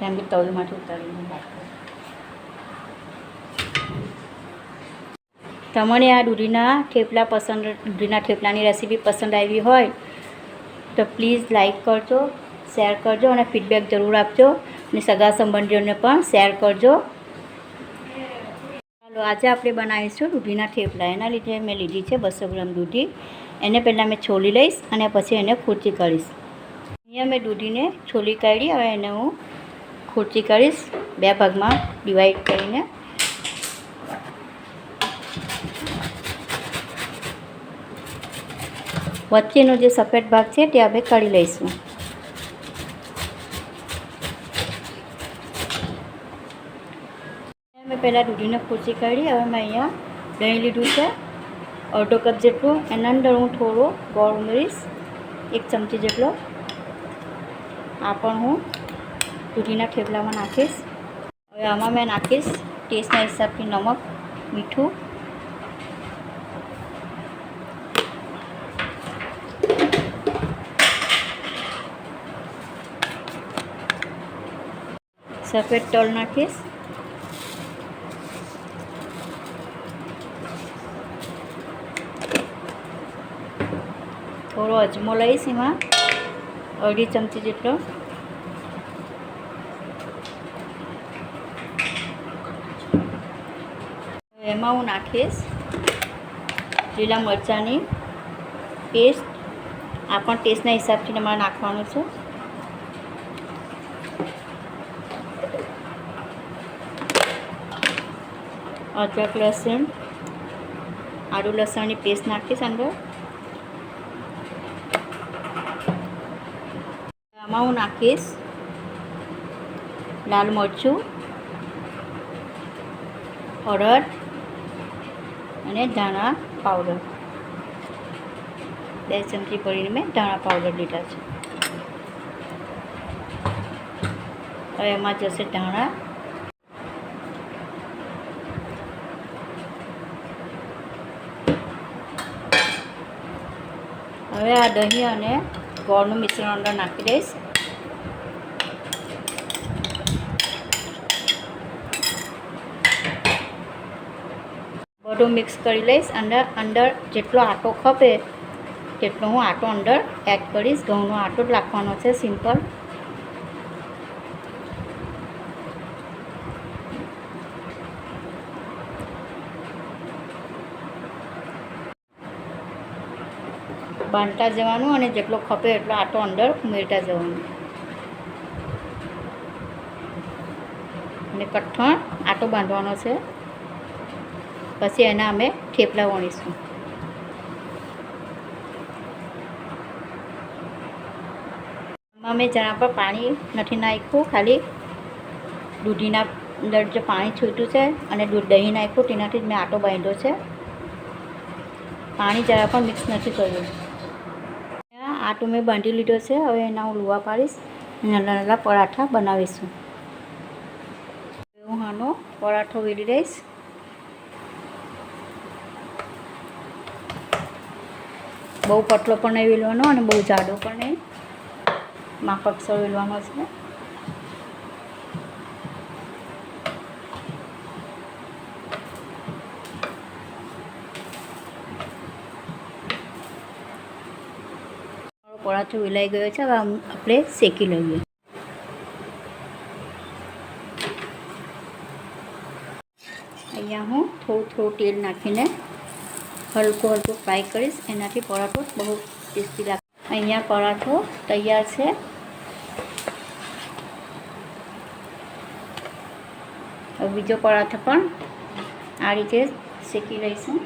કેમ કે તલમાંથી ઉતારીને નાખો. તમને આ દૂધીના થેપલાની રેસીપી પસંદ આવી હોય તો પ્લીઝ લાઈક કરજો, શેર કરજો અને ફીડબેક જરૂર આપજો અને સગા સંબંધીઓને પણ શેર કરજો. ચાલો આજે આપણે બનાવીશું દૂધીના થેપલા. એના લીધે મેં લીધી છે 200 ગ્રામ દૂધી. એને પહેલાં મેં છોલી લઈશ અને પછી એને ખુરચી કરીશ. અહીંયા મેં દૂધીને છોલી કાઢી. હવે એને હું ખુરચી કરીશ 2 ભાગમાં ડિવાઈડ કરીને. વચ્ચેનો જે સફેદ ભાગ છે તે આપણે કાઢી લઈશું. મેં પહેલાં દૂધીને ખુરચી કાઢી. હવે મેં અહીંયા દહીં લીધું છે 1/2 કપ જેટલું. એના અંદર હું થોડો ગોળ ઉમેરીશ 1 ચમચી જેટલો. આ પણ હું દૂધીના થેપલામાં નાખીશ. હવે આમાં મેં નાખીશ ટેસ્ટના હિસાબથી નમક, મીઠું, સફેદ તલ નાખીશ, થોડો અજમો લઈશ એમાં 1/2 ચમચી જેટલો. એમાં હું નાખીશ લીલા મરચાંની પેસ્ટ. આ પણ ટેસ્ટના હિસાબથી તમારે નાખવાનું છે. અદરક લસણ, આદુ લસણની પેસ્ટ નાખીશ અંદર. આમાં હું નાખીશ લાલ મરચું, હળદર અને ધાણા પાવડર. 2 ચમચી ભરીને મેં ધાણા પાવડર લીધા છે. હવે એમાં જશે ધાણા. હવે આ દહીં અને ગોળનું મિશ્રણ અંદર નાખી દઈશ. બધું મિક્સ કરી લઈશ. અંદર જેટલો આટો ખપે તેટલો હું આટો અંદર એડ કરીશ. ઘઉંનો આટો જ નાખવાનો છે, સિમ્પલ. બાંધતા જવાનું અને જેટલો ખપે એટલો આટો અંદર ઉમેરતા જવાનું અને કઠણ આટો બાંધવાનો છે. પછી એના અમે થેપલા વણીશું. આમાં મેં જરા પર પાણી નથી નાખ્યું, ખાલી દૂધીના અંદર જે પાણી છૂટ્યું છે અને દહીં નાખ્યું તેનાથી જ મેં આટો બાંધ્યો છે. પાણી જરા પણ મિક્સ નથી કર્યું. આટો મેં બાંધી લીધો છે. હવે એના હું લુવા પાડીશ. નાના નાના પરાઠા બનાવીશું. હું આનો પરાઠો વેરી દઈશ. બહુ પતલો પણ નહીં વેલવાનો અને બહુ જાડો પણ નહીં, માફકસર વેલવાનો છે. પરાઠો વેલાઈ ગયો છે. હવે આપણે શેકી લઈએ. અહીંયા હું થોડું તેલ નાખીને હલકો ફ્રાય કરીશ. એનાથી પરાઠો બહુ ટેસ્ટી લાગે. અહીંયા પરાઠો તૈયાર છે. હવે બીજો પરાઠો પણ આ રીતે શેકી લઈશું.